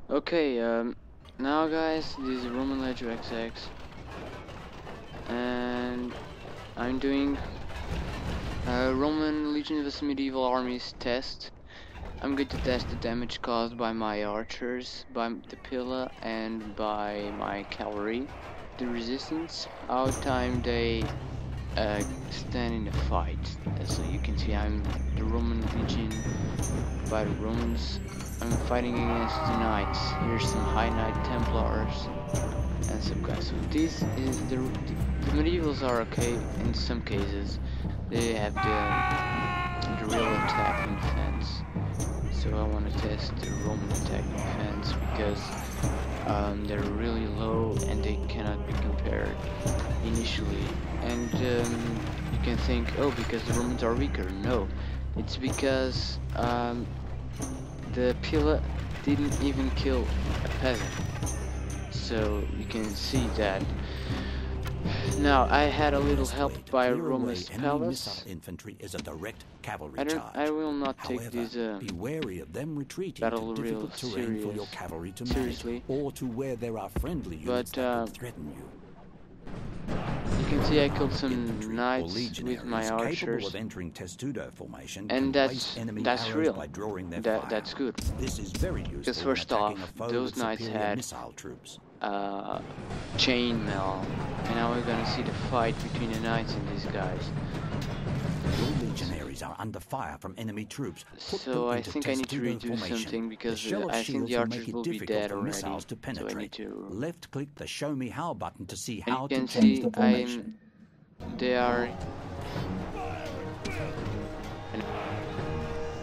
Okay, now guys, this is Roman Ledger XX, and I'm doing a Roman Legion vs Medieval Armies test. I'm going to test the damage caused by my archers, by the pillar, and by my cavalry, the resistance, how time they stand in the fight. So you can see I'm the Roman Legion by the Romans. I'm fighting against the Knights. Here's some High Knight Templars and some guys. So this is the medievals are okay in some cases. They have the real attack and defense. So I want to test the Roman attack and defense because they're really low and they cannot be compared initially. And you can think, oh, because the Romans are weaker. No, it's because the pillar didn't even kill a peasant. So you can see that. Now I had a little help by Roma's palace. Infantry is a direct cavalry I will not take However, this be wary of them retreating battle to real difficult terrain for your cavalry to seriously, or to where there are friendly units that could threaten you. You can see I killed some Infantry knights with my archers, capable of entering testudo formation and that's real. by drawing their That's good. This is very useful. Because first off, those knights had missile troops. chainmail, and now we're gonna see the fight between the knights and these guys. Your legionaries are under fire from enemy troops. So I think I need to redo something because I think the archers will be dead already. So I need to. Left click the show me how button to see And how you to can change see the formation. they are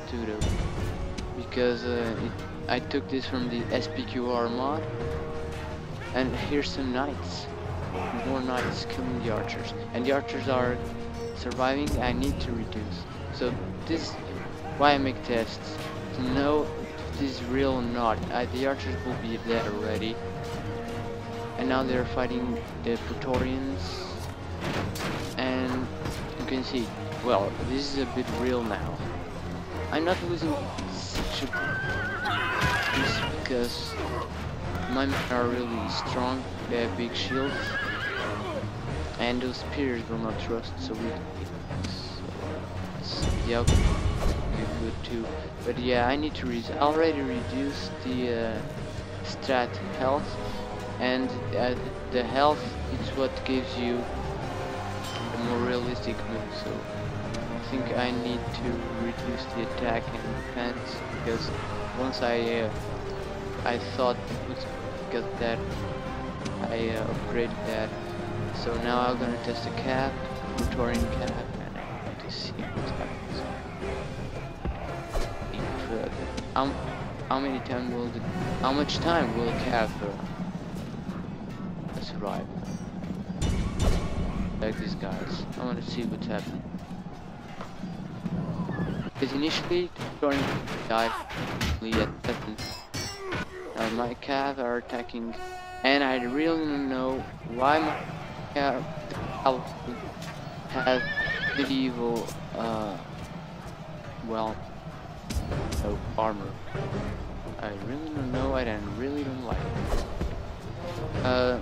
pseudo because I took this from the SPQR mod, and here's some knights, more knights killing the archers, and the archers are surviving. I need to reduce. So this why I make tests to know if this is real or not. The archers will be dead already, and now they're fighting the praetorians, and you can see, well, this is a bit real now. I'm not losing such a piece because my men are really strong. They have big shields, and those spears will not trust so weak. So, yeah, good too. But yeah, I need to I already reduced the strat health, and the health is what gives you a more realistic move. So I think I need to reduce the attack and defense, because once I thought it was because that I upgraded that. So now I'm gonna test a cap, Praetorian cap, and I'm going to see what happens. How much time will the cap survive? Like these guys. I want to see what's happening. Because initially, Praetorian died at 7. Now my cav are attacking, and I really don't know why my cav has medieval, well, no armor. I really don't know, and I really don't like it.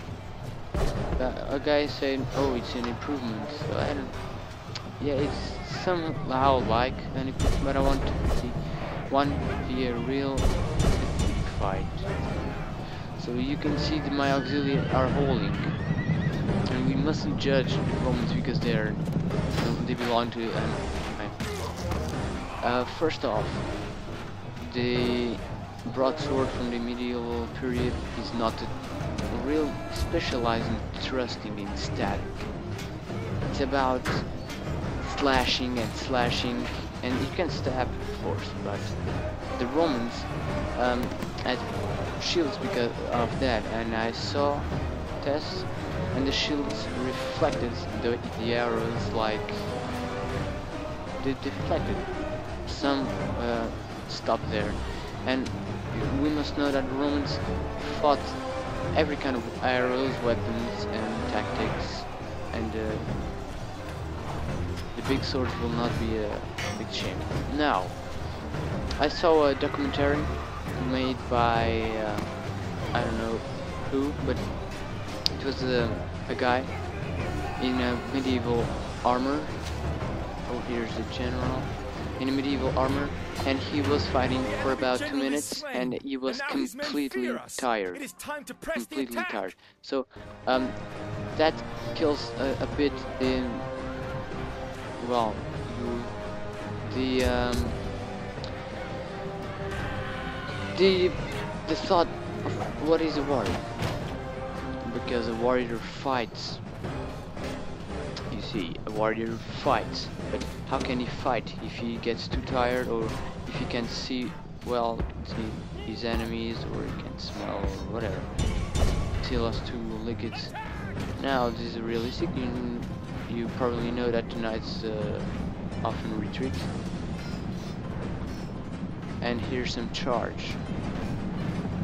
A guy said, oh, it's an improvement, so I don't, yeah, it's somehow like an improvement, but I want to be a real fight. So you can see that my auxiliaries are holding, and we mustn't judge the Romans because they belong to first off, the broadsword from the medieval period is not a real specialized in thrusting in static. It's about slashing and slashing, and you can stab of course, but the Romans had shields because of that, and I saw tests and the shields reflected the arrows, like they deflected. Some stopped there, and we must know that the Romans fought every kind of arrows, weapons and tactics, and the big swords will not be a big shame. Now, I saw a documentary made by I don't know who, but it was a guy in a medieval armor. Oh, here's the general in a medieval armor, and he was fighting for about 2 minutes, and he was completely tired. Completely tired. So that kills a bit in, well, the thought of what is a warrior, because a warrior fights. You see, a warrior fights, but how can he fight if he gets too tired, or if he can't see well his enemies, or he can't smell, or whatever? He lost 2 liquids. Now this is realistic. You probably know that tonight's often retreat. And here's some charge.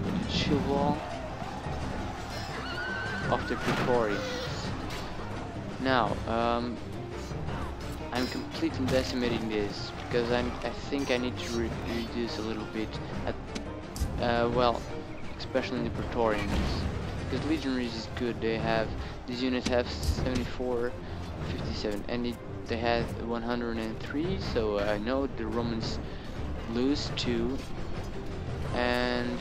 The chill wall of the praetorians. Now, I'm completely decimating this because I think I need to reduce a little bit at, well, especially in the praetorians, because legionaries is good. These units have 74, 57, and they had 103. So I know the Romans lose 2, and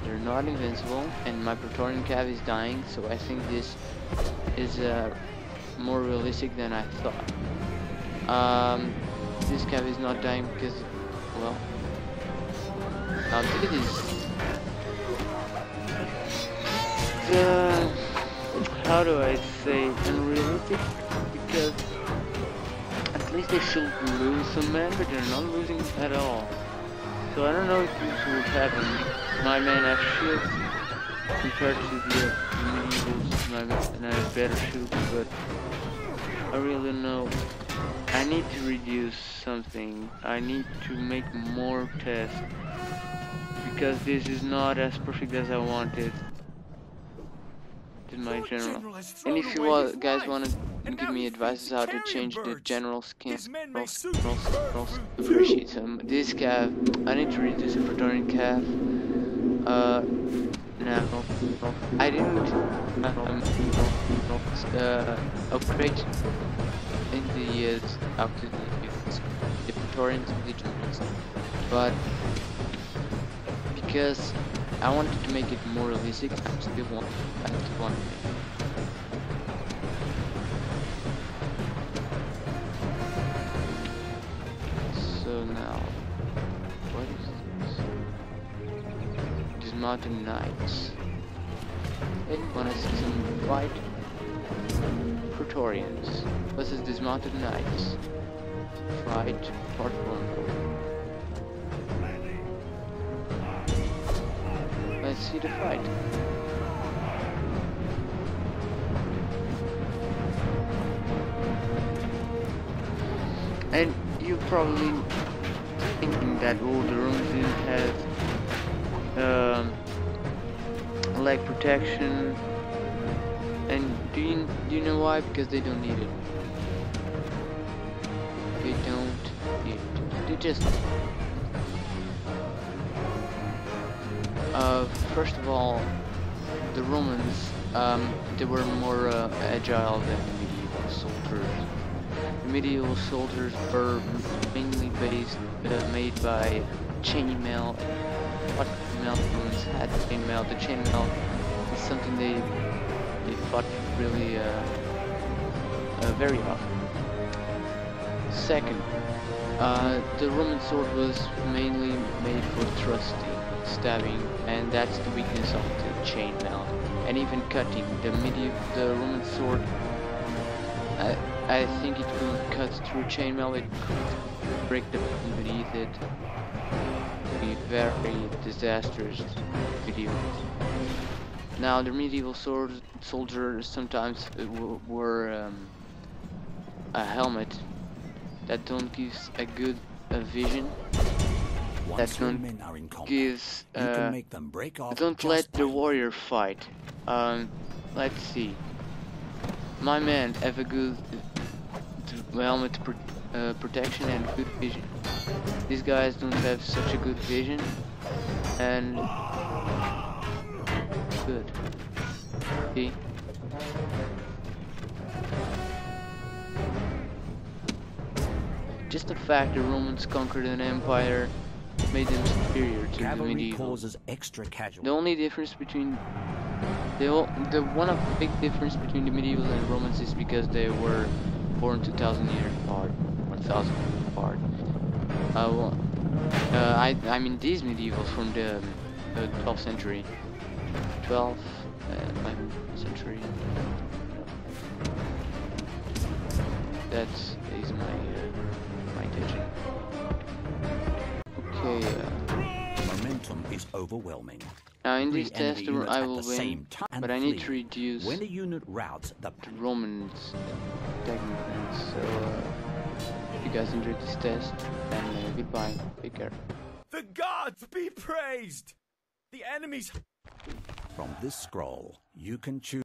they're not invincible, and my praetorian cav is dying, so I think this is more realistic than I thought. This cav is not dying because, well, now look at this. How do I say unrealistic? Because at least they should lose some men, but they're not losing at all. So I don't know if this will happen. My men have shields compared to the medievals. My men have better shields, but I really don't know. I need to reduce something. I need to make more tests, because this is not as perfect as I wanted. My general. And if you guys want to give me advice how to change the general skin, I'll appreciate some. This cav, I need to reduce the praetorian cav. No, I didn't upgrade in the up to the praetorians and legionaries, but because I wanted to make it more realistic, I still want to make it. So now, what is this? Dismounted knights. Hey, wanna see some fight? Praetorians versus dismounted knights. Fight part 1. Let's see the fight. And you're probably thinking that all the Romans didn't have leg protection, and do you know why? Because they don't need it. They don't need it. They just first of all, the Romans, they were more agile than the medieval soldiers. The medieval soldiers were mainly made by chainmail. What mail the Romans had chainmail. The chainmail is something they fought really very often. Second, the Roman sword was mainly made for thrusting, stabbing, and that's the weakness of the chainmail. And even cutting. The Roman sword, I think it will cut through chainmail. It could break the bone beneath it. It would be very disastrous medieval. Now the medieval soldiers sometimes wore a helmet that don't give a good vision. That don't gives don't let the warrior fight. Let's see. My men have a good helmet protection and good vision. These guys don't have such a good vision, and good. See? Just the fact the Romans conquered an empire made them superior to the medieval. Causes extra casualties. The only difference between the big difference between the medieval and Romans is because they were born 2,000 years apart, 1,000 years apart. I mean these medievals from the 12th century, 11th century. That is my teaching. Okay. Momentum is overwhelming. Now in this test I will win, but I need to reduce when a unit routes the Romans' techniques. So if you guys enjoyed this test, then goodbye. Take care. The gods be praised! The enemies. From this scroll, you can choose.